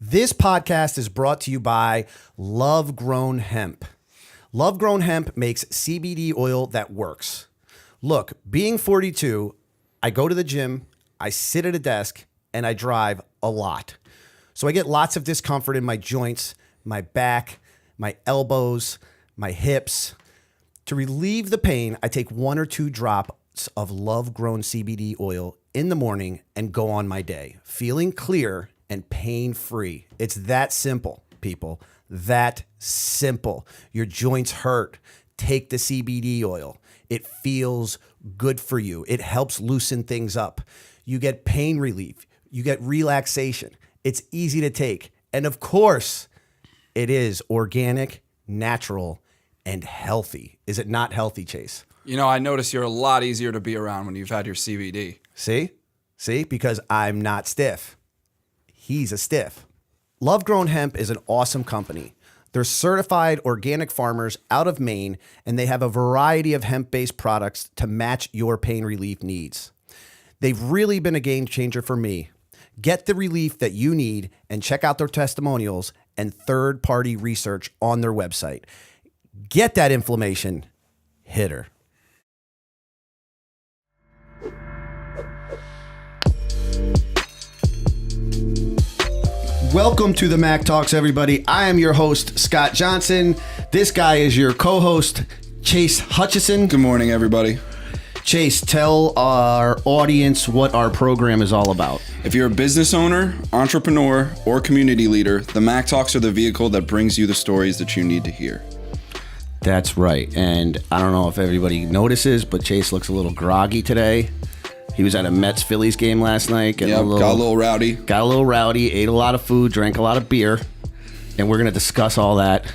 This podcast is brought to you by Love Grown Hemp. Love Grown Hemp makes CBD oil that works. Look, being 42, I go to the gym, I sit at a desk, and I drive a lot. So I get lots of discomfort in my joints, my back, my elbows, my hips. To relieve the pain, I take 1 or 2 drops of Love Grown CBD oil in the morning and go on my day, feeling clear and pain-free. It's that simple, people. That simple. Your joints hurt. Take the CBD oil. It feels good for you. It helps loosen things up. You get pain relief. You get relaxation. It's easy to take. And of course, it is organic, natural, and healthy. Is it not healthy, Chase? You know, I notice you're a lot easier to be around when you've had your CBD. See? Because I'm not stiff. He's a stiff. Love Grown Hemp is an awesome company. They're certified organic farmers out of Maine, and they have a variety of hemp-based products to match your pain relief needs. They've really been a game changer for me. Get the relief that you need and check out their testimonials and third-party research on their website. Get that inflammation. Hit her. Welcome to the Mack Talks, everybody. I am your host, Scott Johnson. This guy is your co-host, Chase Hutchison. Good morning, everybody. Chase, tell our audience what our program is all about. If you're a business owner, entrepreneur, or community leader, the Mack Talks are the vehicle that brings you the stories that you need to hear. That's right. And I don't know if everybody notices, but Chase looks a little groggy today. He was at a Mets-Phillies game last night. Got a little rowdy. Got a little rowdy, ate a lot of food, drank a lot of beer. And we're going to discuss all that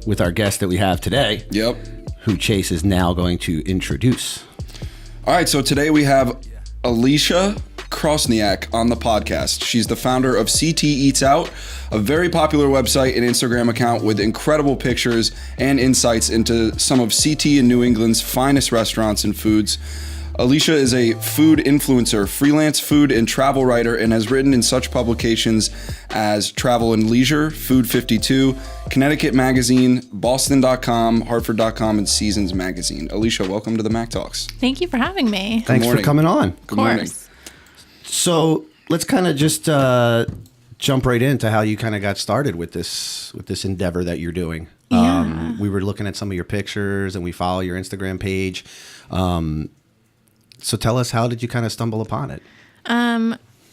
with our guest that we have today. Yep. Who Chase is now going to introduce. All right, so today we have Alycia Chrosniak on the podcast. She's the founder of CT Eats Out, a very popular website and Instagram account with incredible pictures and insights into some of CT and New England's finest restaurants and foods. Alycia is a food influencer, freelance food and travel writer, and has written in such publications as Travel and Leisure, Food 52, Connecticut Magazine, Boston.com, Hartford.com, and Seasons Magazine. Alycia, welcome to the Mack Talks. Thank you for having me. Thanks for coming on. Good morning. So let's kind of just jump right into how you kind of got started with this endeavor that you're doing. Yeah. We were looking at some of your pictures, and we follow your Instagram page. So tell us, how did you kind of stumble upon it?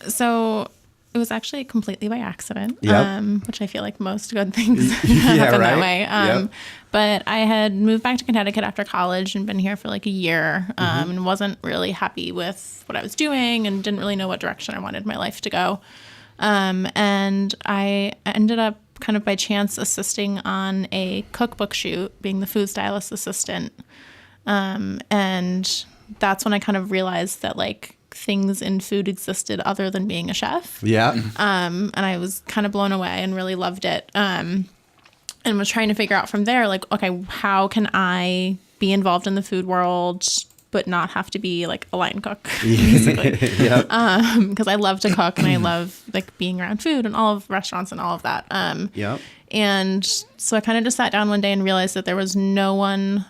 So it was actually completely by accident, Yep. which I feel like most good things happen that way. Yep. But I had moved back to Connecticut after college and been here for like a year, and wasn't really happy with what I was doing and didn't really know what direction I wanted my life to go. And I ended up kind of by chance assisting on a cookbook shoot, being the food stylist assistant. And that's when I kind of realized that like things in food existed other than being a chef. Yeah. And I was kind of blown away and really loved it. And was trying to figure out from there, like, okay, how can I be involved in the food world, but not have to be like a line cook, basically. Yep. Because I love to cook and I love like being around food and all of restaurants and all of that. Yep. And so I kind of just sat down one day and realized that there was no one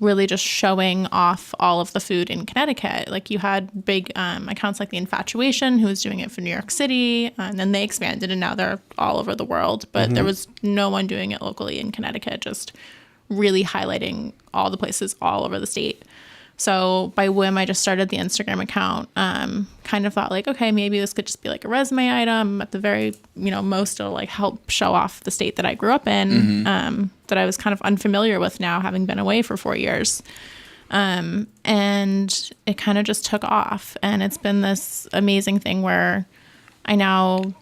really just showing off all of the food in Connecticut. Like you had big accounts like The Infatuation, who was doing it for New York City, and then they expanded and now they're all over the world. But there was no one doing it locally in Connecticut, just really highlighting all the places all over the state. So by whim, I just started the Instagram account. Kind of thought like, okay, maybe this could just be like a resume item. At the very, most it'll like help show off the state that I grew up in, that I was kind of unfamiliar with now, having been away for 4 years. And it kind of just took off. And it's been this amazing thing where I now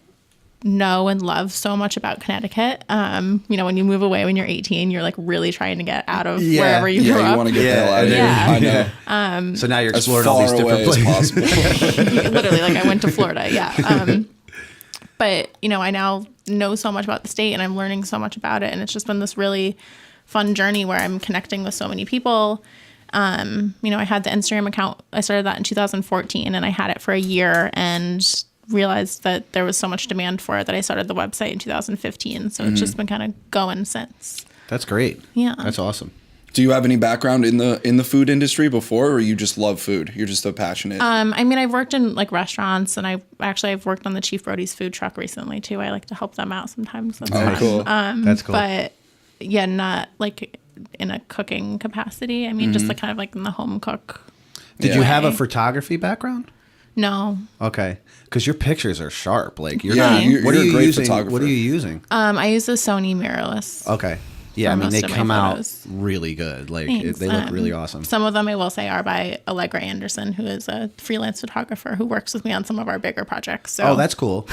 know and love so much about Connecticut. When you move away when you're 18, you're like really trying to get out of wherever you grew up. You want to get the hell out of here. I know. So now you're exploring all these different places. Literally, like I went to Florida. Yeah. But I now know so much about the state and I'm learning so much about it. And it's just been this really fun journey where I'm connecting with so many people. I had the Instagram account. I started that in 2014 and I had it for a year, and realized that there was so much demand for it that I started the website in 2015. So it's just been kind of going since. That's great. Yeah. That's awesome. Do you have any background in the food industry before, or you just love food? You're just a passionate. I mean, I've worked in like restaurants, and I've worked on the Chief Brody's food truck recently too. I like to help them out sometimes. That's fun. Cool. That's cool. But yeah, not like in a cooking capacity. I mean, just like kind of like in the home cook. Did you have a way. photography background? No. Okay, because your pictures are sharp. Like you're Yeah, not. you're What are a you great using? photographer. What are you using? I use the Sony mirrorless. Okay. Yeah, I for mean they most of my come out photos. really good. Like Thanks. they look really awesome. Some of them I will say are by Allegra Anderson, who is a freelance photographer who works with me on some of our bigger projects. So Oh, that's cool.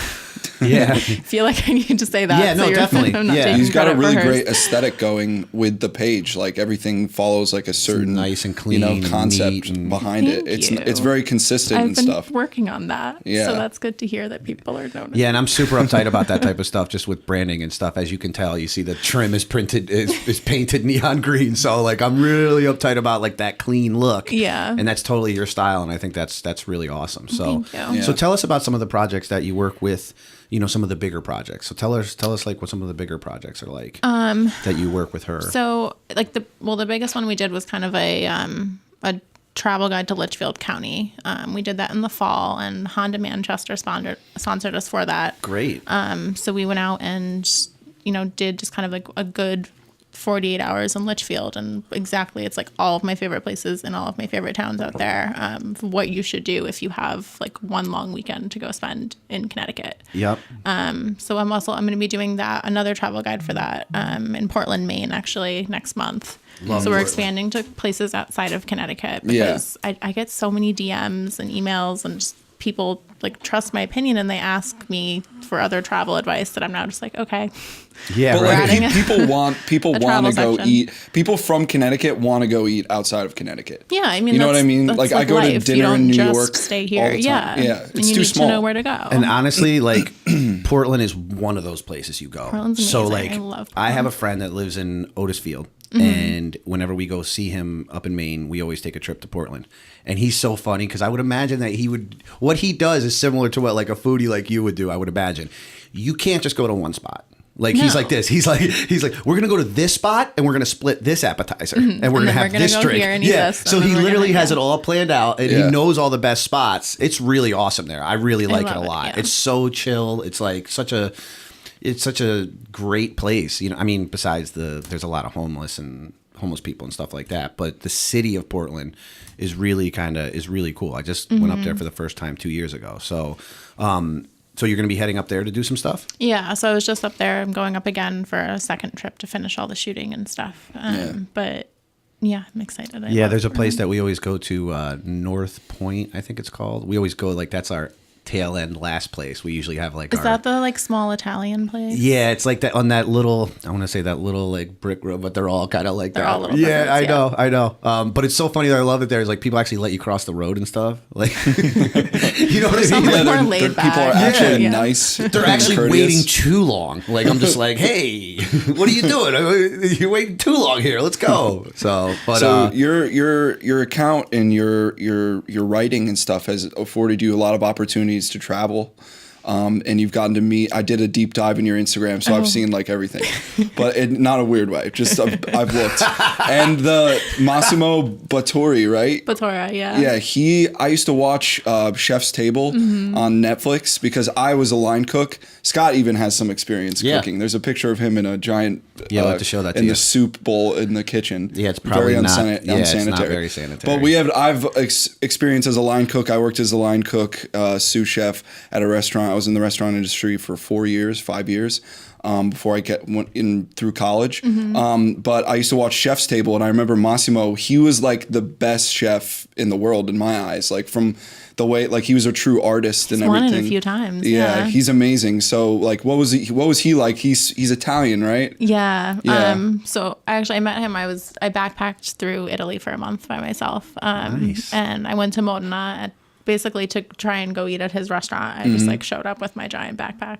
Yeah. I feel like I need to say that. Yeah, no, you're- definitely. I'm not Yeah. taking He's got a credit for really hers. great aesthetic going with the page. Like everything follows like a certain nice and clean and concept neat and- behind it. Thank It's you. very consistent I've and been stuff. working on that. Yeah. So that's good to hear that people are noticing. Yeah, and I'm super uptight about that type of stuff, just with branding and stuff. As you can tell, you see the trim is painted neon green. So like I'm really uptight about like that clean look. Yeah. And that's totally your style, and I think that's really awesome. So Thank you. so Yeah. tell us about some of the projects that you work with, some of the bigger projects. So tell us like what some of the bigger projects are like that you work with her. So like the biggest one we did was kind of a travel guide to Litchfield County. We did that in the fall, and Honda Manchester sponsored us for that. Great. So we went out and, did just kind of like a good 48 hours in Litchfield, and exactly, it's like all of my favorite places and all of my favorite towns out there. What you should do if you have like one long weekend to go spend in Connecticut. Yep. So I'm going to be doing another travel guide for that in Portland, Maine, actually next month. Love so we're Portland. expanding to places outside of Connecticut Yeah. because I get so many DMs and emails, and just people like trust my opinion, and they ask me for other travel advice that I'm now just like, okay. Yeah, But right. like adding a- people want a to travel go section. eat. People from Connecticut want to go eat outside of Connecticut. Yeah, I mean, you know what I mean? that's Like I go to life. You dinner don't in New just York. Stay all here, the time. yeah. It's and you too need small. to know where to go. And honestly, like Portland is one of those places you go. Portland's So amazing. like I love I have Portland. a friend that lives in Otisfield, and whenever we go see him up in Maine, we always take a trip to Portland. And he's so funny because I would imagine that what he does is similar to what like a foodie like you would do. I would imagine you can't just go to one spot. Like he's No. like this. He's like we're gonna go to this spot and we're gonna split this appetizer and we're And gonna then have we're gonna this go drink. here and eat Yeah. this, So and then he we're literally gonna- has it all planned out, and Yeah. he knows all the best spots. It's really awesome there. I really like it a love it, lot. yeah. It's so chill. It's like such a great place. I mean, besides there's a lot of homeless people and stuff like that, but the city of Portland is really cool. I just went up there for the first time 2 years ago. So, so you're going to be heading up there to do some stuff? Yeah, so I was just up there. I'm going up again for a second trip to finish all the shooting and stuff. But yeah, I'm excited. I Yeah, love there's a place Portland. that we always go to, North Point, I think it's called. We always go, like, that's our tail end last place. We usually have like Is that the like small Italian place? Yeah, it's like that on that little, I want to say that little like brick road, but they're all kind of like They're that. all little yeah, brick roads, I know. But it's so funny that I love it there is like people actually let you cross the road and stuff. Like, you know what I mean? Something Like, more they're- laid people back. are actually Yeah. nice. they're actually courteous. waiting too long. Like I'm just like, hey, what are you doing? You're waiting too long here. Let's go. So, but So your account and your writing and stuff has afforded you a lot of opportunities to travel. And you've gotten to meet. I did a deep dive in your Instagram, so I've seen like everything, but not a weird way. Just I've looked, and the Massimo Bottura, right? Bottura, yeah. Yeah, I used to watch Chef's Table on Netflix because I was a line cook. Scott even has some experience Yeah. cooking. There's a picture of him in a giant Yeah, we'll have to show that to in you. the soup bowl in the kitchen. Yeah, it's probably not- yeah, it's not unsanitary. very sanitary. But I've experienced as a line cook. I worked as a line cook, sous chef at a restaurant. I was in the restaurant industry for 5 years. Before I went in through college. But I used to watch Chef's Table, and I remember Massimo, he was like the best chef in the world in my eyes. Like from the way, like he was a true artist and He's won everything. it a few times, Yeah, yeah. he's amazing. So like, what was he like? He's Italian, right? Yeah. Yeah. So I met him. I backpacked through Italy for a month by myself. Nice. And I went to Modena basically to try and go eat at his restaurant. I just like showed up with my giant backpack.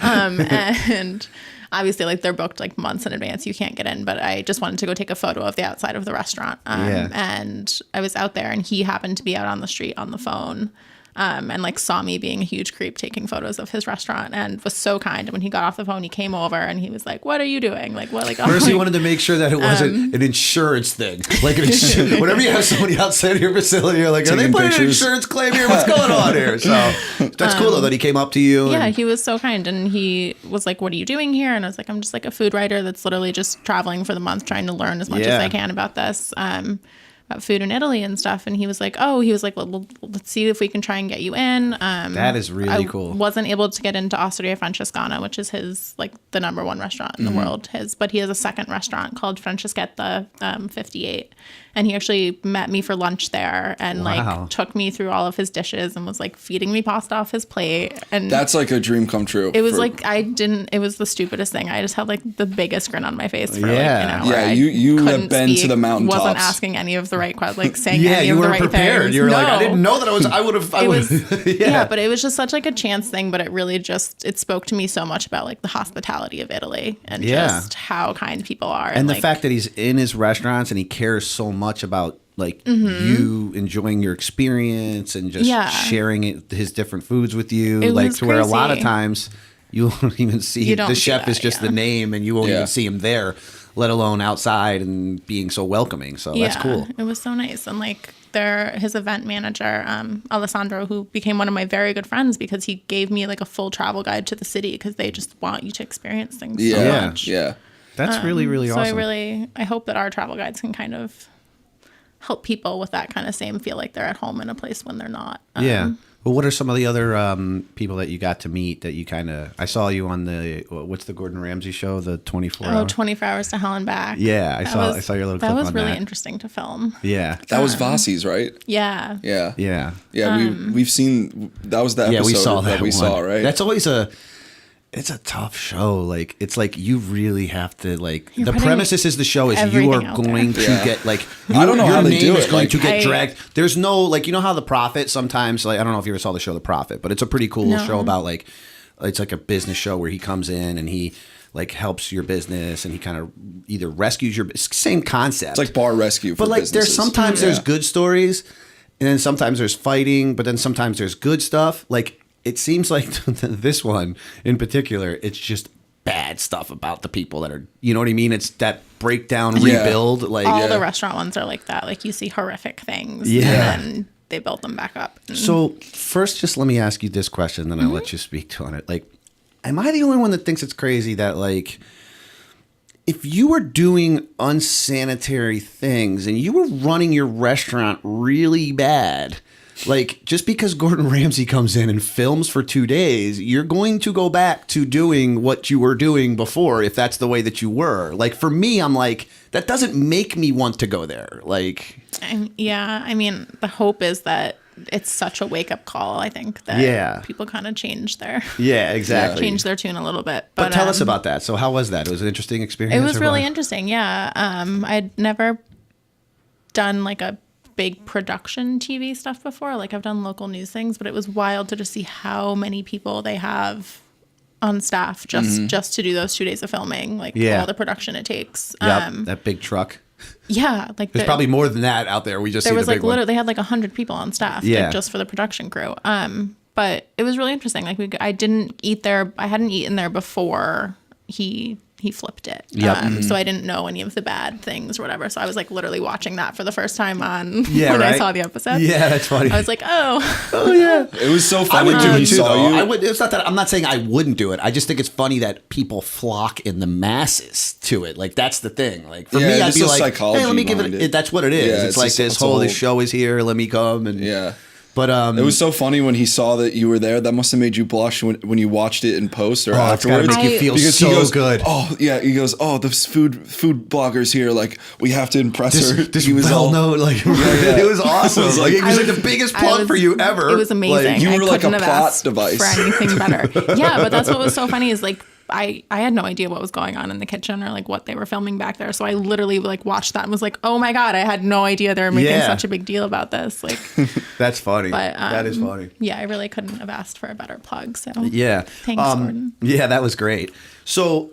And obviously like they're booked like months in advance. You can't get in, but I just wanted to go take a photo of the outside of the restaurant. Yeah. And I was out there and he happened to be out on the street on the phone. and like saw me being a huge creep taking photos of his restaurant and was so kind. And when he got off the phone, he came over and he was like, "What are you doing?" Like, what? Like, First, he wanted to make sure that it wasn't an insurance thing. Like, whenever you have somebody outside of your facility, you're like, "Are they Taking putting an pictures. insurance claim here? What's going on here?" So that's cool though that he came up to you. Yeah, and- he was so kind, and he was like, "What are you doing here?" And I was like, "I'm just like a food writer that's literally just traveling for the month, trying to learn as much as I can about this, about food in Italy and stuff." And he was like, well, let's see if we can try and get you in." That is really cool. Wasn't able to get into Osteria Francescana, which is his like the number one restaurant in the world. But he has a second restaurant called Franceschetta 58. And he actually met me for lunch there and like took me through all of his dishes and was like feeding me pasta off his plate. And That's like a dream come true. it was like it was the stupidest thing. I just had like the biggest grin on my face for like an hour. Yeah, I you have couldn't been to speak, the mountaintops. Wasn't asking any of the right questions, like saying Yeah, any you of the weren't right prepared. things. You were like, No. I didn't know that I would have. It was, yeah, but it was just such like a chance thing. But it really it spoke to me so much about like the hospitality of Italy and just how kind people are. And the like, fact that he's in his restaurants and he cares so much about like you enjoying your experience and just sharing his different foods with you, It like was to where a lot of crazy. times you won't even see You don't the see chef that, is just the name and you won't even see him there, let alone outside and being so welcoming. So that's cool. It was so nice. And like his event manager, Alessandro, who became one of my very good friends because he gave me like a full travel guide to the city because they just want you to experience things so much. Yeah. That's really, really So awesome. I hope that our travel guides can kind of help people with that kind of same feel like they're at home in a place when they're not. Yeah. Well, what are some of the other people that you got to meet that you kind of... I saw you on what's the Gordon Ramsay show, the 24 hour? 24 Hours to Hell and Back. Yeah, I saw your little clip on that. That was really interesting to film. Yeah. That was Vossi's, right? Yeah. Yeah. Yeah. Yeah, we've seen... That was the episode we saw that we one. saw, right? That's always it's a tough show. Like, it's like you really have to, like... You're the putting premises is the show is you are everything out going there. to get, like... I don't know your how they name do is it, going like- to get dragged. There's no... Like, you know how The Prophet sometimes... Like, I don't know if you ever saw the show The Prophet, but it's a pretty cool show about, like... It's like a business show where he comes in and he... like helps your business and he kind of either rescues your same concept. It's like bar rescue for but like businesses. there's sometimes there's good stories and then sometimes there's fighting, but then sometimes there's good stuff. Like it seems like this one in particular, it's just bad stuff about the people that are, you know what I mean? It's that breakdown, rebuild. Like all the restaurant ones are like that. Like you see horrific things and then they build them back up. So first, just let me ask you this question, then I'll let you speak on it. Like, am I the only one that thinks it's crazy that like, if you were doing unsanitary things and you were running your restaurant really bad, like just because Gordon Ramsay comes in and films for 2 days, you're going to go back to doing what you were doing before if that's the way that you were. Like for me, I'm like, that doesn't make me want to go there. Like, I mean, the hope is that it's such a wake up call. I think that people kind of change their change their tune a little bit. But tell us about that. So how was that? It was an interesting experience. It was really interesting. Yeah. I'd never done like a big production TV stuff before. Like I've done local news things, but it was wild to just see how many people they have on staff just to do those 2 days of filming. Like all the production it takes. That big truck. Yeah, like there's probably more than that out there. We just there see was the big like one. literally they had like 100 people on staff, like, just for the production crew. But it was really interesting. Like I didn't eat there. I hadn't eaten there before he flipped it. So I didn't know any of the bad things or whatever. So I was like literally watching that for the first time on when I saw the episode. Yeah, that's funny. I was like, oh yeah. It was so funny. I would do it too, though. You. I would. It's not that I'm not saying I wouldn't do it. I just think it's funny that people flock in the masses to it. Like that's the thing. Like for me, I'd be like, hey, let me give it. That's what it is. Yeah, it's like just, this whole show is here. Let me come and But it was so funny when he saw that you were there. That must have made you blush when you watched it in post or afterwards. It's gotta make you feel because so he goes, good. Oh yeah, he goes, oh, the food bloggers here. Like we have to impress her. This he was well known. Like it was awesome. It was like the biggest plug for you ever. It was amazing. Like, you were like a have plot asked device for anything better. Yeah, but that's what was so funny is like I had no idea what was going on in the kitchen or like what they were filming back there. So I literally like watched that and was like, oh my God, I had no idea they were making such a big deal about this. Like that's funny. But, that is funny. Yeah, I really couldn't have asked for a better plug. So thanks, Gordon. Yeah, that was great. So,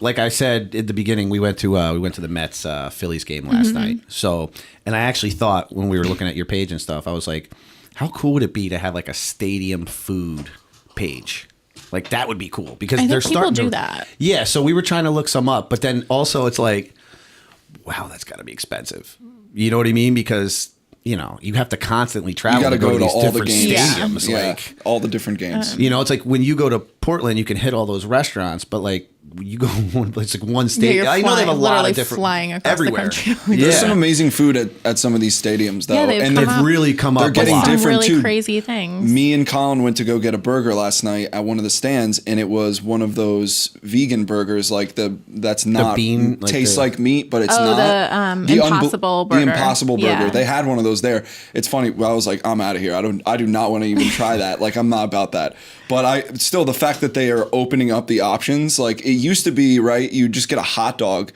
like I said at the beginning, we went to the Mets Phillies game last night. So, and I actually thought when we were looking at your page and stuff, I was like, How cool would it be to have like a stadium food page? Like that would be cool because I they're think people starting do to, that. Yeah, so we were trying to look some up, but then also it's like, wow, that's got to be expensive. You know what I mean? Because you know you have to constantly travel. You got to go to these all the different games. stadiums, Yeah, like all the different games. you know, it's like when you go to Portland, you can hit all those restaurants, but like you go it's like one stadium. you're I know they have a lot literally of different flying across everywhere. the country. Yeah. There's some amazing food at some of these stadiums, though. Yeah, they've and come They've up- really come They're up getting a lot. Some different, really too. crazy things. Me and Colin went to go get a burger last night at one of the stands, and it was one of those vegan burgers, like that's not bean, like tastes the- like meat, but it's not. The Impossible Burger. The Impossible Burger. Yeah. They had one of those there. It's funny. I was like, I'm out of here. I do not want to even try that. Like, I'm not about that. But still, the fact that they are opening up the options, like it used to be, right? You just get a hot dog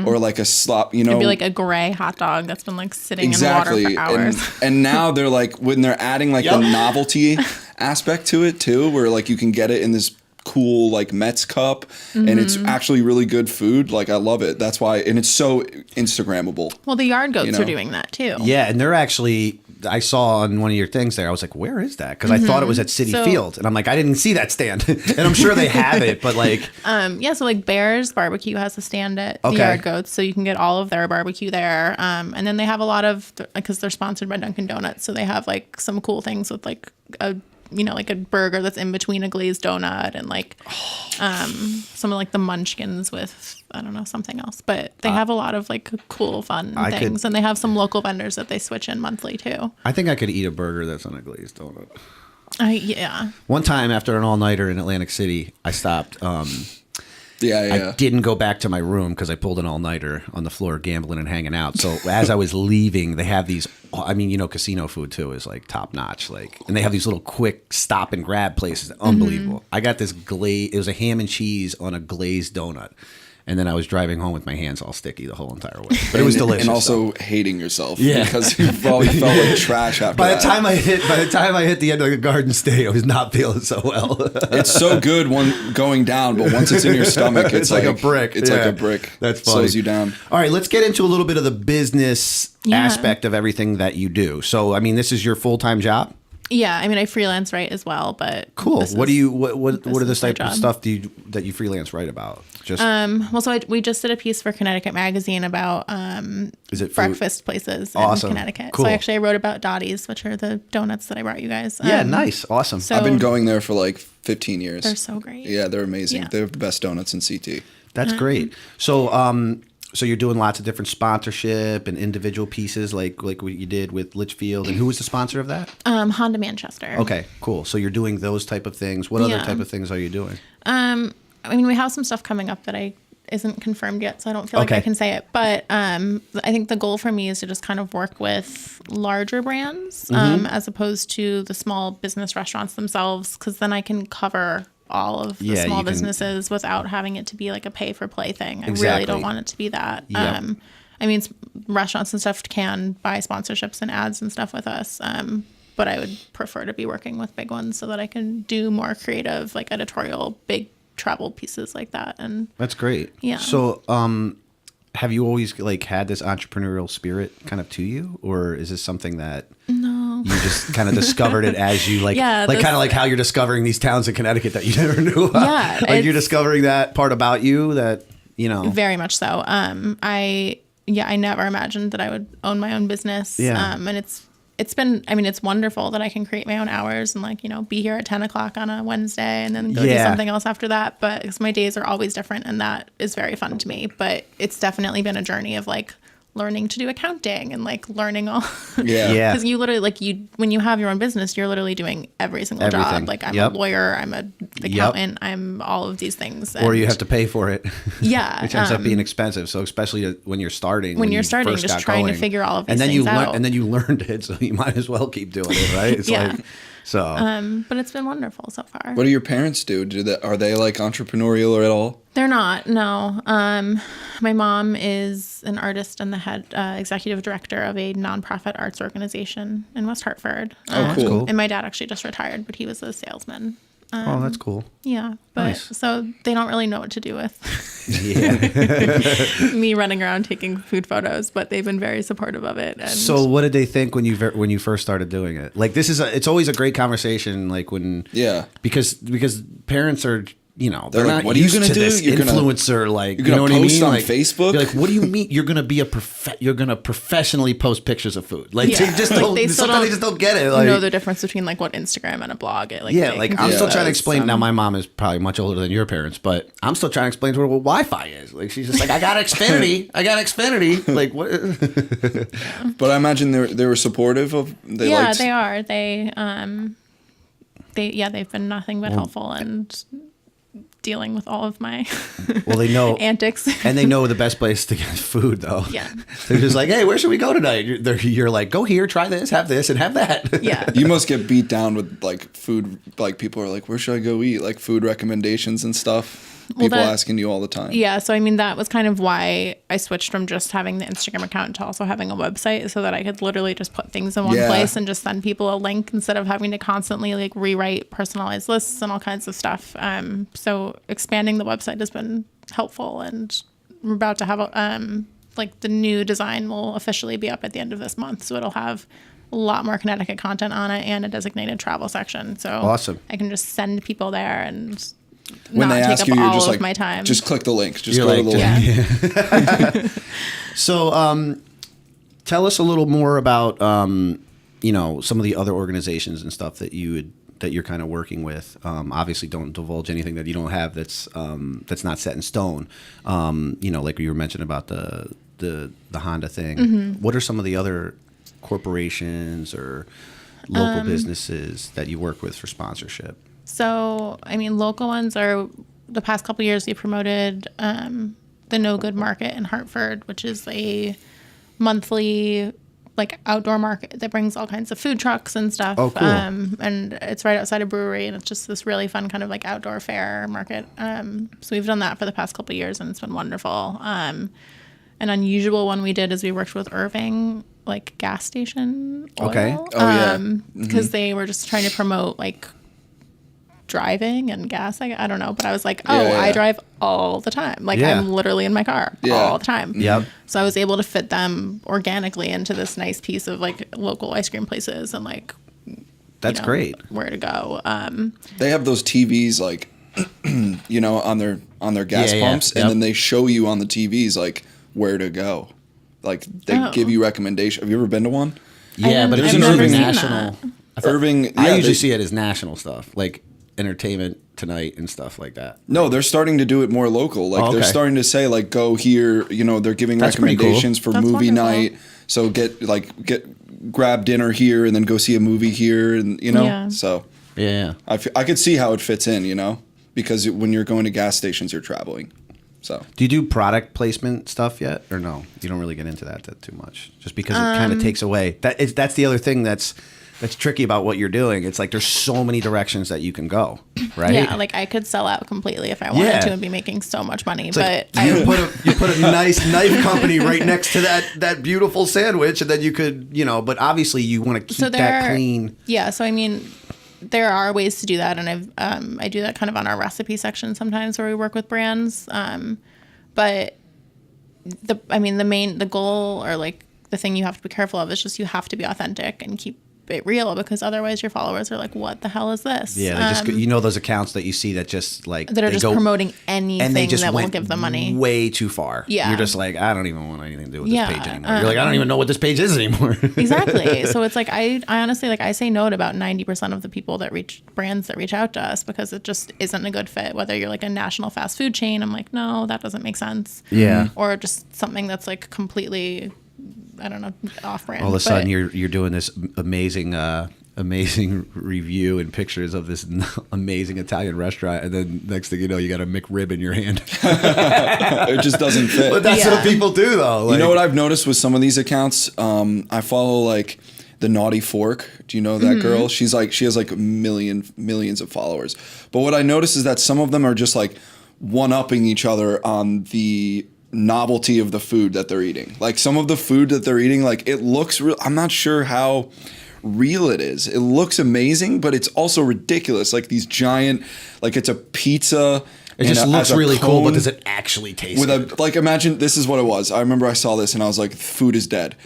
or like a slop, you know. It'd be like a gray hot dog that's been like sitting Exactly. in water for hours. And now they're like, when they're adding like the novelty aspect to it too, where like you can get it in this cool like Mets cup and it's actually really good food. Like I love it. That's why, and it's so Instagrammable. Well, the yard goats You know? are doing that too. Yeah, and they're actually. I saw on one of your things there. I was like, "Where is that?" Because I thought it was at City So- Field, and I'm like, I didn't see that stand, and I'm sure they have it, but like, Yeah, so like Bears Barbecue has a stand at the Okay. Yard Goats, so you can get all of their barbecue there. And then they have a lot of, because they're sponsored by Dunkin' Donuts, so they have like some cool things with like a, you know, like a burger that's in between a glazed donut and like some of like the munchkins with, I don't know, something else. But they have a lot of like cool, fun I things. could- And they have some local vendors that they switch in monthly too. I think I could eat a burger that's on a glazed donut. Yeah. One time after an all nighter in Atlantic City, I stopped. Yeah. I didn't go back to my room because I pulled an all nighter on the floor, gambling and hanging out. So as I was leaving, they have these. I mean, you know, casino food too is like top notch. Like, and they have these little quick stop and grab places. Unbelievable. I got this glaze. It was a ham and cheese on a glazed donut. And then I was driving home with my hands all sticky the whole entire way. But it was delicious. And also though. hating yourself. Yeah. Because you probably felt like trash after By that. the time I hit the end of the Garden State, I was not feeling so well. It's so good when going down, but once it's in your stomach, it's like a brick. It's Yeah. like a brick. That's funny. Slows you down. All right, let's get into a little bit of the business aspect of everything that you do. So, I mean, this is your full-time job? Yeah, I mean, I freelance write as well, but Cool. this What is- do you what are the is my type of job. stuff that you freelance write about? Just Well, so we just did a piece for Connecticut Magazine about is it food? breakfast places Awesome. in Connecticut. Cool. So I wrote about Dotties, which are the donuts that I brought you guys. Yeah, nice. Awesome. So I've been going there for like 15 years. they're so great. Yeah, they're amazing. Yeah. They're the best donuts in CT. That's great. So, so you're doing lots of different sponsorship and individual pieces, like what you did with Litchfield. And who was the sponsor of that? Honda Manchester. Okay, cool. So you're doing those type of things. What other Yeah. type of things are you doing? I mean, we have some stuff coming up that isn't confirmed yet, so I don't feel like Okay. I can say it. But I think the goal for me is to just kind of work with larger brands as opposed to the small business restaurants themselves, because then I can cover all of the Yeah, small you can- businesses without having it to be like a pay for play thing. I really Exactly. don't want it to be that. Yep. I mean, restaurants and stuff can buy sponsorships and ads and stuff with us. But I would prefer to be working with big ones so that I can do more creative, like editorial, big travel pieces like that. And That's great. Yeah. So, have you always like had this entrepreneurial spirit kind of to you, or is this something that you just kind of discovered it as you like, Yeah, like this- kind of like how you're discovering these towns in Connecticut that you never knew about? Yeah, like you're it's- discovering that part about you that you know. very much so. I never imagined that I would own my own business. Yeah. And it's been, I mean, it's wonderful that I can create my own hours and like, you know, be here at 10 o'clock on a Wednesday and then go do Yeah. something else after that. But because my days are always different and that is very fun to me. But it's definitely been a journey of like learning to do accounting and like learning all. Yeah. Yeah. Because you literally like when you have your own business, you're literally doing every single Everything. job. Like I'm Yep. a lawyer, I'm a accountant, I'm all of these things. Or you And- have to pay for it. Yeah. Which ends up being expensive. So especially when you're starting. When you're you starting, first just got trying to going. figure all of and these then you things out. And then you learned it, so you might as well keep doing it, right? It's Yeah. like so. But it's been wonderful so far. What do your parents do? Are they like entrepreneurial or at all? They're not, no. My mom is an artist and the head executive director of a nonprofit arts organization in West Hartford. Oh, cool. Cool. And my dad actually just retired, but he was a salesman. Oh, that's cool. Yeah, but Nice. so they don't really know what to do with Yeah. me running around taking food photos, but they've been very supportive of it. And So what did they think when you first started doing it? Like it's always a great conversation. Like when because parents are. They're like, not what are you used gonna to do? this You're gonna- influencer, like you're gonna you know what I post mean? on Like, Facebook? You're like, what do you mean? You're gonna be you're gonna professionally post pictures of food? Like Yeah. they just Like, don't. they still Sometimes they don't just don't get it. Like, know the difference between like what Instagram and a blog. Like yeah, they like I'm confuse still trying to those, explain. Now my mom is probably much older than your parents, but I'm still trying to explain to her what Wi-Fi is. Like she's just like, I got Xfinity. Like what? But I imagine they were supportive of. They are. They've been nothing but helpful and dealing with all of my Well, they know antics. and they know the best place to get food, though. Yeah. They're just like, hey, where should we go tonight? You're like, go here, try this, and have that. Yeah. You must get beat down with like food. Like people are like, where should I go eat? Like food recommendations and stuff. People asking you all the time. Yeah, so I mean that was kind of why I switched from just having the Instagram account to also having a website, so that I could literally just put things in one place and just send people a link instead of having to constantly like rewrite personalized lists and all kinds of stuff. So expanding the website has been helpful, and we're about to have like the new design will officially be up at the end of this month, so it'll have a lot more Connecticut content on it and a designated travel section. So Awesome. I can just send people there and When not they take ask up you, you're all just of like, my time. just click the link. Just You're go to like, the link. Yeah. So, tell us a little more about some of the other organizations and stuff that you're kind of working with. Obviously, don't divulge anything that you don't have that's not set in stone. Like you were mentioning about the Honda thing. Mm-hmm. What are some of the other corporations or local businesses that you work with for sponsorship? So, I mean, local ones are the past couple of years we promoted the No Good Market in Hartford, which is a monthly like outdoor market that brings all kinds of food trucks and stuff. Oh, cool. And it's right outside a brewery, and it's just this really fun kind of like outdoor fair market. So we've done that for the past couple of years, and it's been wonderful. An unusual one we did is we worked with Irving, like gas station oil. Okay. Oh, yeah. Because they were just trying to promote like driving and gas. I don't know, but I was like, I drive all the time. Like Yeah. I'm literally in my car all the time. Yep. So I was able to fit them organically into this nice piece of like local ice cream places and like That's great. where to go. They have those TVs like, on their gas Yeah, pumps, yep. and then they show you on the TVs like where to go. Like they give you recommendations. Have you ever been to one? Yeah, but I've it's never Irving seen National. Irving. I yeah, usually they- see it as national stuff, like Entertainment Tonight and stuff like that. No, they're starting to do it more local. Like Oh, they're okay. starting to say like go here. They're giving That's pretty cool. recommendations for That's movie wonderful. night. So grab dinner here and then go see a movie here, and Yeah. So Yeah. I could see how it fits in. Because when you're going to gas stations, you're traveling. So Do you do product placement stuff yet, or no? You don't really get into that too much, just because it kind of takes away. That's the other thing that's tricky about what you're doing. It's like there's so many directions that you can go, right? Yeah, like I could sell out completely if I wanted Yeah. to and be making so much money. It's But like you put a nice knife company right next to that beautiful sandwich, and then you could, But obviously, you want to keep that clean. Yeah, so I mean, there are ways to do that, and I do that kind of on our recipe section sometimes where we work with brands. But the goal or like the thing you have to be careful of is just you have to be authentic and keep it real, because otherwise your followers are like, what the hell is this? Yeah, they just those accounts that you see that just like that are they just go, promoting anything and they just that will went give them money. way too far. Yeah. You're just like, I don't even want anything to do with Yeah, this page anymore. You're like, I don't even know what this page is anymore. Exactly. So it's like I honestly I say no to about 90% of the people brands that reach out to us, because it just isn't a good fit. Whether you're like a national fast food chain, I'm like, no, that doesn't make sense. Yeah. Or just something that's like completely, I don't know, off brand. All of a sudden, you're doing this amazing review and pictures of this amazing Italian restaurant, and then next thing you know, you got a McRib in your hand. it just doesn't fit. But that's what people do, though. You know what I've noticed with some of these accounts? I follow like the Naughty Fork. Do you know that girl? She has like millions of followers. But what I noticed is that some of them are just like one-upping each other on the novelty of the food that they're eating. Like some of the food that they're eating, like it looks real. I'm not sure how real it is. It looks amazing, but it's also ridiculous. Like these giant, like it's a pizza. It just looks really cool, but does it actually taste with good? like imagine this is what it was. I remember I saw this and I was like, food is dead.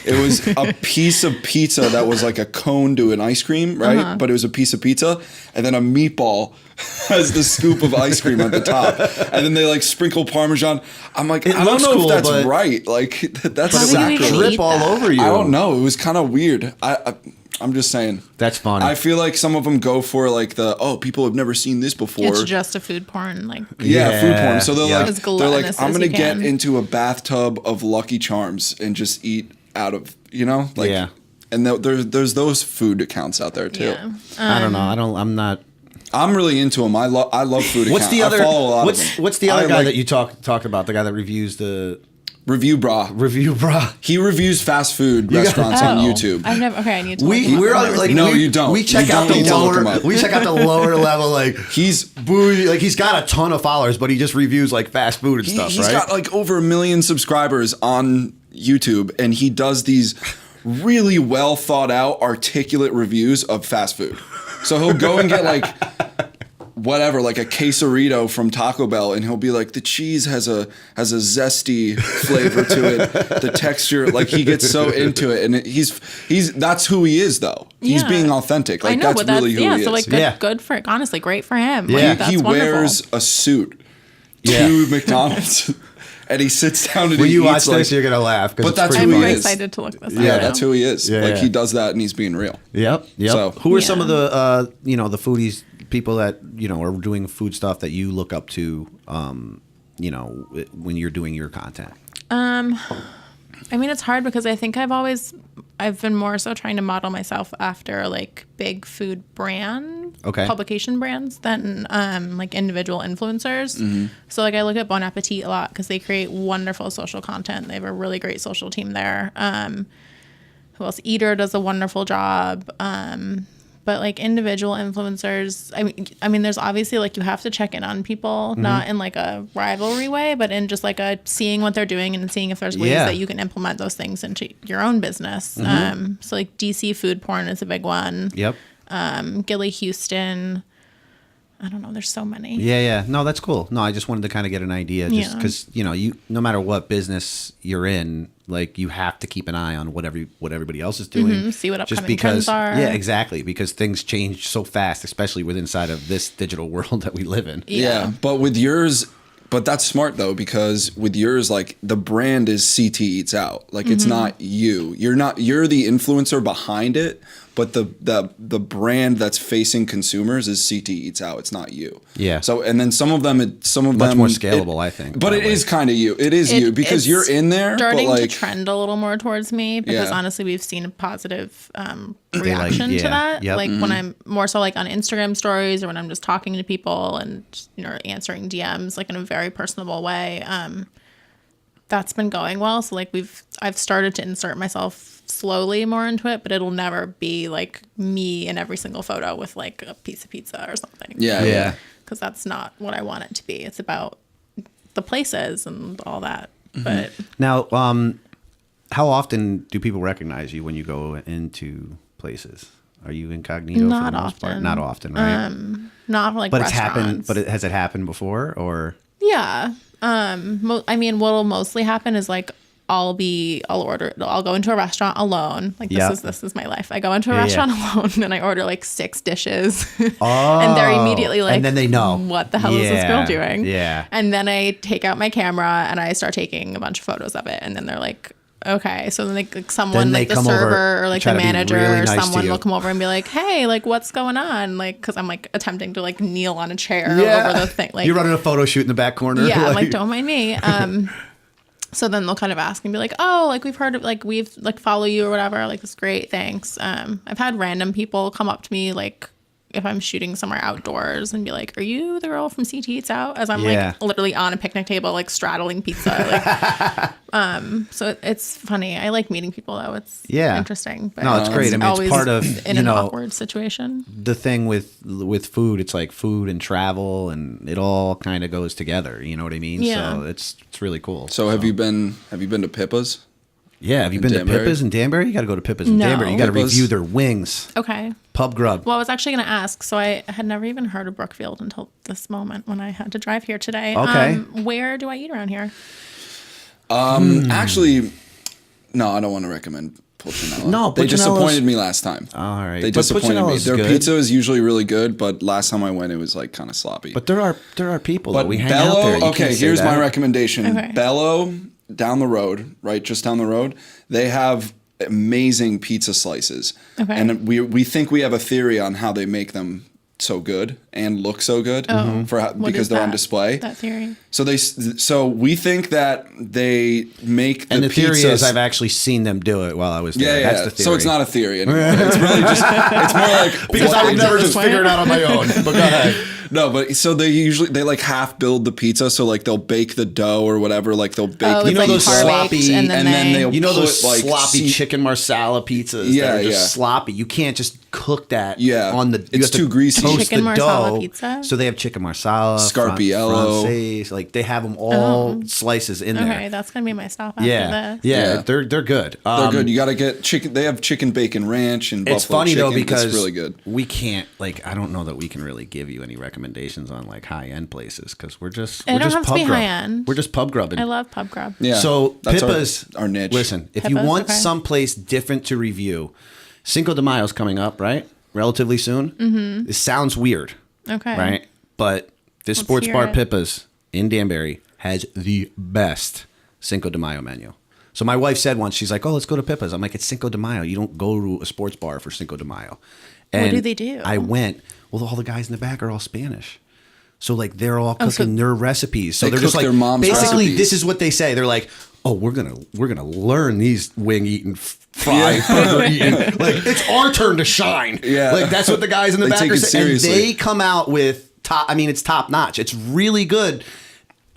It was a piece of pizza that was like a cone to an ice cream, right? But it was a piece of pizza, and then a meatball has the scoop of ice cream at the top, and then they like sprinkle Parmesan. I'm like, I don't know if that's right. Like that's sacrilege. Drip all over you. I don't know. It was kind of weird. I'm just saying. That's funny. I feel like some of them go for like people have never seen this before. It's just a food porn, like food porn. So they're like, I'm gonna get can. into a bathtub of Lucky Charms and just eat out of, like, yeah. And there's those food accounts out there too. Yeah. I don't know. I'm not. I'm really into them. I love food What's accounts. the other? I follow a lot of them. What's the other guy that you talked about? The guy that reviews the Review Bra. He reviews fast food restaurants on YouTube. I've never. Okay, I need to. We're like, no, you don't. We check out the lower. We check out the lower level. Like he's bougie. Like he's got a ton of followers, but he just reviews like fast food and stuff. He's right? got like over 1 million subscribers on YouTube, and he does these really well thought out, articulate reviews of fast food. So he'll go and get like whatever, like a quesarito from Taco Bell, and he'll be like, the cheese has a zesty flavor to it. The texture, like he gets so into it, and he's that's who he is though. He's being authentic. Like I know, that's really who he is. So like good for honestly, great for him. Yeah, like, he wears a suit to McDonald's. And he sits down and when you watch this, you're gonna laugh. But that's who I'm he very is. excited to look this up. Yeah, that's who he is. Yeah, he does that, and he's being real. Yep. So, who are some of the the foodies, people that are doing food stuff that you look up to, when you're doing your content? I mean, it's hard because I think I've been more so trying to model myself after like big food publication brands than like individual influencers. Mm-hmm. So like I look at Bon Appetit a lot because they create wonderful social content. They have a really great social team there. Who else? Eater does a wonderful job. But like individual influencers, I mean, there's obviously like you have to check in on people, not in like a rivalry way, but in just like a seeing what they're doing and seeing if there's ways that you can implement those things into your own business. So like DC food porn is a big one. Yep. Gilly Houston. I don't know. There's so many. Yeah. No, that's cool. No, I just wanted to kind of get an idea, just because you no matter what business you're in, like you have to keep an eye on what everybody else is doing. See what upcoming trends are. Yeah, exactly. Because things change so fast, especially inside of this digital world that we live in. Yeah, but with yours, but that's smart though, because with yours, like the brand is CT Eats Out. Like it's not you. You're the influencer behind it. But the brand that's facing consumers is CT Eats Out. It's not you. Yeah. So and then some of them much more scalable, I think. But it is kind of you. It is you because you're in there. Starting but to trend a little more towards me because honestly, we've seen a positive reaction to that. Yep. Like when I'm more so like on Instagram stories or when I'm just talking to people and answering DMs like in a very personable way. That's been going well. So like I've started to insert myself slowly more into it, but it'll never be like me in every single photo with like a piece of pizza or something. Yeah. Because that's not what I want it to be. It's about the places and all that. But now, how often do people recognize you when you go into places? Are you incognito for the most part? Not often, right? Not for like but restaurants. It's happened. But has it happened before or? Yeah. I mean, what'll mostly happen is like I'll go into a restaurant alone. Like this is my life. I go into a restaurant alone and I order like 6 dishes. And they're immediately like, and then they know what the hell is this girl doing? Yeah. And then I take out my camera and I start taking a bunch of photos of it. And then they're like, okay. So then like someone like the server or like the manager or someone will come over and be like, hey, like what's going on? Like, cause I'm like attempting to like kneel on a chair over the thing. Like you're running a photo shoot in the back corner. Yeah. I'm like, don't mind me. So then they'll kind of ask and be like, oh, like we've heard of, like we've like follow you or whatever. Like that's great. Thanks. I've had random people come up to me like if I'm shooting somewhere outdoors and be like, are you the girl from CT Eats Out? As I'm like literally on a picnic table, like straddling pizza. Like, so it's funny. I like meeting people though. It's interesting. But no, it's great. I mean, it's part of in an awkward situation. The thing with food, it's like food and travel, and it all kind of goes together. You know what I mean? Yeah. So it's really cool. So have you been to Pippa's? Yeah, have you been Danbury? to Pippa's in Danbury? You got to go to Pippa's in No. Danbury. You got to Pippa's. review their wings. Okay. Pub grub. Well, I was actually going to ask. So I had never even heard of Brookfield until this moment when I had to drive here today. Okay. Where do I eat around here? Actually, no, I don't want to recommend Pulcinella. No, they Pulcinella's- disappointed me last time. All right. They But disappointed me. Pulcinella's Their good. pizza is usually really good, but last time I went, it was like kind of sloppy. But there are people But that we hang out there. You okay, can't say here's my that. recommendation. Okay. Bello, down the road, right, just down the road, they have amazing pizza slices. Okay. And we think we have a theory on how they make them so good and look so good What because is they're on that? display. That theory. So we think that they make the And the theory pizza is I've actually seen them do it while I was there. yeah. That's the theory. So it's not a theory anymore. It's really just it's more like because I would never just figure it out on my own. But go ahead. No, but so they like half build the pizza, so like they'll bake the dough or whatever, like they'll bake Oh, the it's like those pizza. par-baked, sloppy- and then, and then they'll You know those put, like, sloppy chicken marsala pizzas Yeah, that are just yeah. sloppy. You can't just cook that Yeah. on the... It's you have to too greasy. Toast Chicken the marsala dough. pizza? So they have chicken marsala, Scarpiello. francese, like they have them all slices in there. Okay, that's going to be my stop after Yeah, this. yeah, Yeah. they're good. They're good. You got to get chicken. They have chicken bacon ranch and It's buffalo funny chicken. though because it's really good. we can't like I don't know that we can really give you any recommendations on like high end places because we're just It we're don't just have to pub be grub. high-end. We're just pub grubbing. I love pub grub. Yeah. So that's Pippa's our niche. Listen, if you Pippa's, want okay. someplace different to review, Cinco de Mayo's coming up, right? Relatively soon. Mm-hmm. This sounds weird, Okay. right? But this Let's sports hear bar it. Pippa's in Danbury has the best Cinco de Mayo menu. So my wife said once, she's like, "Oh, let's go to Pippa's." I'm like, "It's Cinco de Mayo. You don't go to a sports bar for Cinco de Mayo." And do they do? I went. Well, all the guys in the back are all Spanish. So like they're all cooking so- their recipes. So They they're just cook like their mom's basically recipes. this is what they say. They're like, "Oh, we're gonna learn these wing eating, fry burger eating. Like it's our turn to shine." Yeah. Like that's what the guys in the They back take are it saying. And seriously. they come out with top. I mean, it's top notch. It's really good.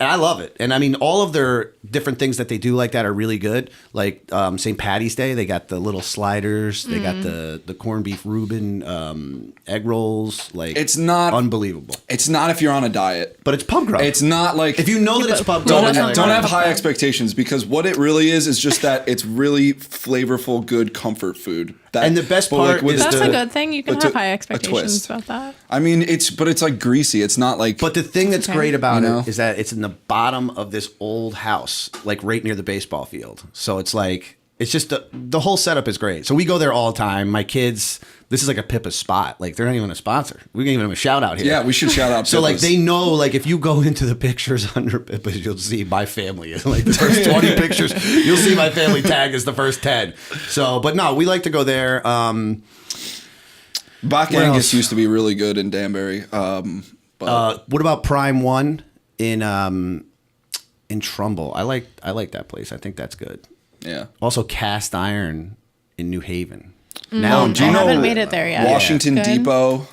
And I love it. And I mean, all of their different things that they do like that are really good. Like St. Patty's Day, they got the little sliders. They got the corned beef Reuben egg rolls. Like It's not- unbelievable. It's not if you're on a diet. But it's pub grub. It's not like if you know that it's pub who grub, don't, doesn't it's don't like- have high expectations because what it really is just that it's really flavorful, good comfort food. That, And the best but, part with is That's the- a good thing. You can but have to- high a expectations twist. about that. I mean, it's like greasy. It's not like. But the thing that's okay. great about You know? it is that it's in the bottom of this old house, like right near the baseball field. So it's like it's just the whole setup is great. So we go there all the time. My kids, this is like a Pippa spot. Like they're not even a sponsor. We can give them a shout out here. yeah, we should shout out. So like Pippa's. they know like if you go into the pictures under Pippa's, you'll see my family. Like the first 20 pictures, you'll see my family tag as the first 10. So, but no, we like to go there. Bach What Angus else? used to be really good in Danbury. But What about Prime One in Trumbull? I like that place. I think that's good. yeah. Also, Cast Iron in New Haven. I do you know haven't made it there yet. Washington Good. Depot,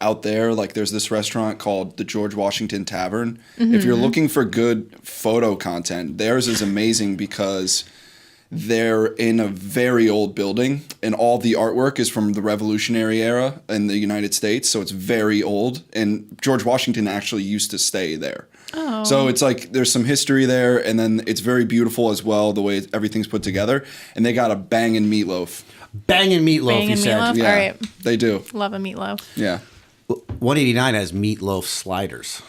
out there, like there's this restaurant called the George Washington Tavern. If you're looking for good photo content, theirs is amazing because they're in a very old building and all the artwork is from the Revolutionary era in the United States. So it's very old. And George Washington actually used to stay there. Oh. So it's like there's some history there, and then it's very beautiful as well the way everything's put together. And they got a banging meatloaf. Banging meatloaf, Bangin' you said. meatloaf? Yeah, All right. they do. Love a meatloaf. Yeah, 189 has meatloaf sliders.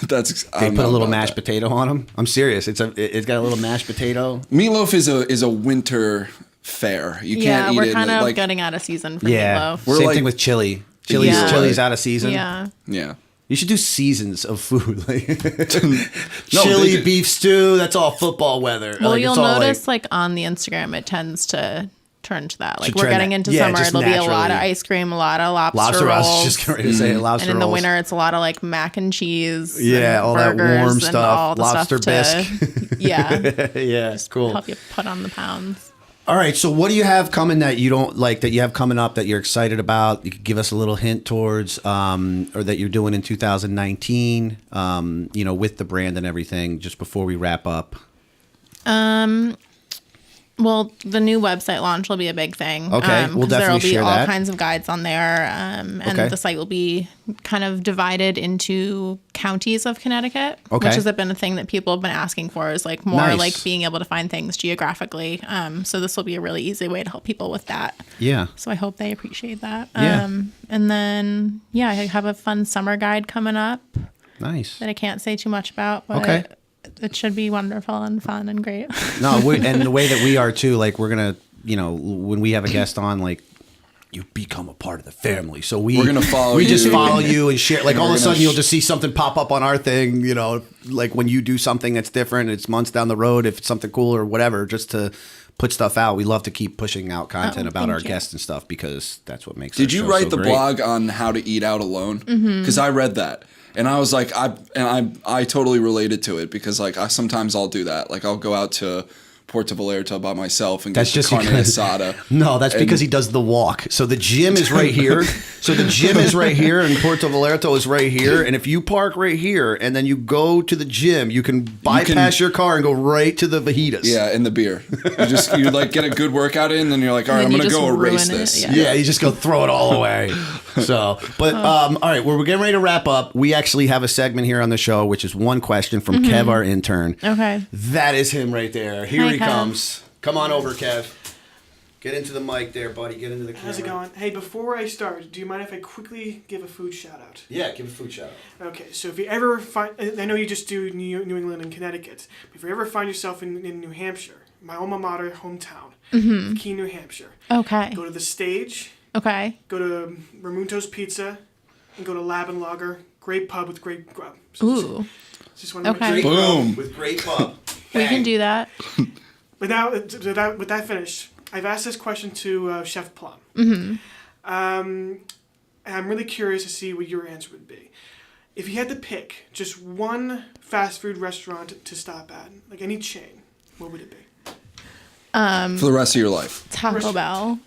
that's. They put a little mashed potato on them. I'm serious. It's got a little mashed potato. Meatloaf is a winter fare. You can't Yeah, eat we're it kind of like getting out of season for Yeah. meatloaf. We're Same like- thing with chili. Yeah. Chili's out of season. Yeah. yeah. You should do seasons of food. Like No, chili, they do- beef stew. That's all football weather. Well, Like, you'll it's all notice like on the Instagram, it tends to turn to that. Like Should we're trend getting that. into Yeah, summer, just it'll be a lot of naturally. ice cream, a lot of lobster, lobster. I rolls. was just going to say lobster. And in the rolls. winter, it's a lot of like mac and cheese. Yeah, and all that burgers warm and stuff, all the lobster stuff to, yeah, yeah, cool. help you put on the pounds. All right, so what do you have coming that you don't like that you have coming up that you're excited about? You could give us a little hint towards, or that you're doing in 2019, with the brand and everything. Just before we wrap up. Well, the new website launch will be a big thing. Okay, we'll 'cause there will definitely be share all that. kinds of guides on there, and Okay. the site will be kind of divided into counties of Connecticut, Okay. which has been a thing that people have been asking for, is like more Nice. like being able to find things geographically. So this will be a really easy way to help people with that. Yeah. So I hope they appreciate that. Yeah. And then, I have a fun summer guide coming up Nice. that I can't say too much about, but Okay. it should be wonderful and fun and great. No, and the way that we are too, like we're gonna, when we have a guest on, like you become a part of the family. So we're gonna follow We just you. follow you and share. Like all of a gonna sudden, you'll just see something pop up on our thing. Like when you do something that's different, it's months down the road. If it's something cool or whatever, just to put stuff out. We love to keep pushing out content about thank our you. guests and stuff because that's what makes. Did our you show write so the great. blog on how to eat out alone? Because I read that. And I was like, I totally related to it because like sometimes I'll do that. Like I'll go out to Puerto Vallarta by myself and That's get just carne because- asada. No, that's because he does the walk. So the gym is right here. And Puerto Vallarta is right here. And if you park right here and then you go to the gym, you can bypass your car and go right to the fajitas. Yeah, and the beer. You like get a good workout in, and then you're like, all right, And I'm then gonna you go just erase ruin it, this. yeah. Yeah, you just go throw it all away. All right, we're getting ready to wrap up. We actually have a segment here on the show, which is one question from Kev, our intern. Okay. That is him right there. Here Hi, he Kev. comes. Come on over, Kev. Get into the mic there, buddy. Get into the camera. How's it going? Hey, before I start, do you mind if I quickly give a food shout out? Yeah, give a food shout out. Okay, so if you ever find, I know you just do New England and Connecticut, but if you ever find yourself in New Hampshire, my alma mater hometown, Keene, New Hampshire, Okay. go to the Stage, Okay. go to Ramunto's Pizza, and go to Lab and Lager. Great pub with great grub. So Ooh. Just want to Okay. make Boom. With great pub. We can do that. With that finished, I've asked this question to Chef Plum. And I'm really curious to see what your answer would be. If you had to pick just one fast food restaurant to stop at, like any chain, what would it be? For the rest of your life. Taco Bell.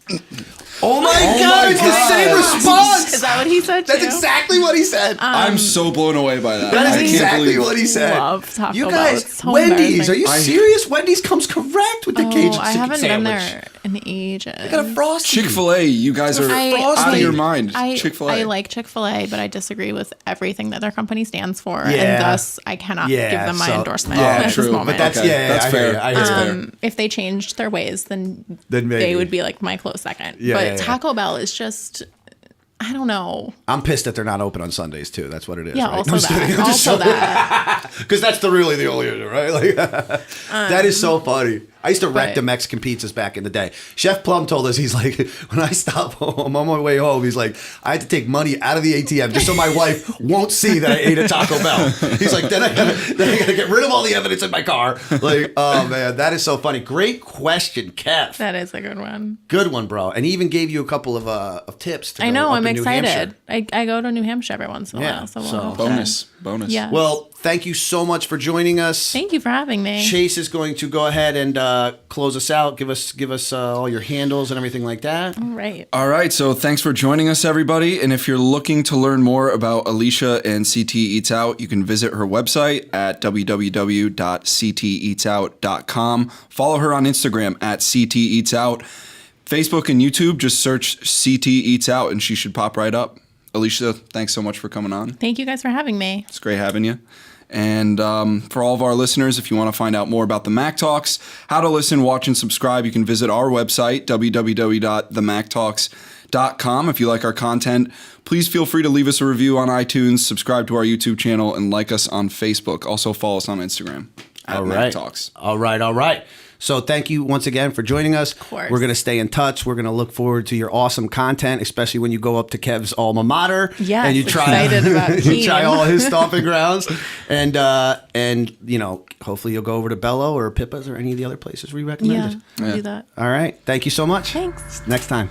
Oh my God, it's the same response. Is that what he said too? That's exactly what he said. I'm so blown away by that. That I is can't exactly believe- what he said. Love Taco you Bell. guys, It's so Wendy's, are embarrassing. you serious? Wendy's comes correct with the Cajun I chicken haven't sandwich. been there in ages. They got a frosty. Chick-fil-A, you guys are out of your mind. Chick-fil-A. I like Chick-fil-A, but I disagree with everything that their company stands for, Yeah. and thus I cannot give them my endorsement at this true. moment. But that's Okay, that's that's fair. fair. I That's hear you. fair. If they changed their ways, then Then they maybe. would be like my close second. Yeah, but yeah, yeah. Taco Bell is just, I don't know. I'm pissed that they're not open on Sundays too. That's what it is. Yeah, right? also that. Also that. Because that's the only issue, right? Like, that is so funny. I used to wreck but- the Mexican pizzas back in the day. Chef Plum told us, he's like, when I stop home, on my way home, he's like, I had to take money out of the ATM just so my wife won't see that I ate at Taco Bell. He's like, then I gotta get rid of all the evidence in my car. Like, oh man, that is so funny. Great question, Kev. That is a good one. Good one, bro. And he even gave you a couple of tips. To I go know. up I'm in New excited. Hampshire. I go to New Hampshire every once in a Yeah, while. So, so- we'll have to- Bonus. Yeah. Well, thank you so much for joining us. Thank you for having me. Chase is going to go ahead and close us out. Give us all your handles and everything like that. All right. All right, so thanks for joining us, everybody. And if you're looking to learn more about Alycia and CT Eats Out, you can visit her website at www.cteatsout.com. Follow her on Instagram at CT Eats Out. Facebook and YouTube, just search CT Eats Out, and she should pop right up. Alycia, thanks so much for coming on. Thank you guys for having me. It's great having you. And for all of our listeners, if you want to find out more about the Mack Talks, how to listen, watch, and subscribe, you can visit our website, www.themacktalks.com. If you like our content, please feel free to leave us a review on iTunes, subscribe to our YouTube channel, and like us on Facebook. Also follow us on Instagram at All Mack right. Talks. All right. So thank you once again for joining us. Of course. We're going to stay in touch. We're going to look forward to your awesome content, especially when you go up to Kev's alma mater. Yes, and you try, excited about you try Keene. all his stomping grounds. And hopefully you'll go over to Bello or Pippa's or any of the other places we Yeah, recommended. I'll do that. All right. Thank you so much. Thanks. Next time.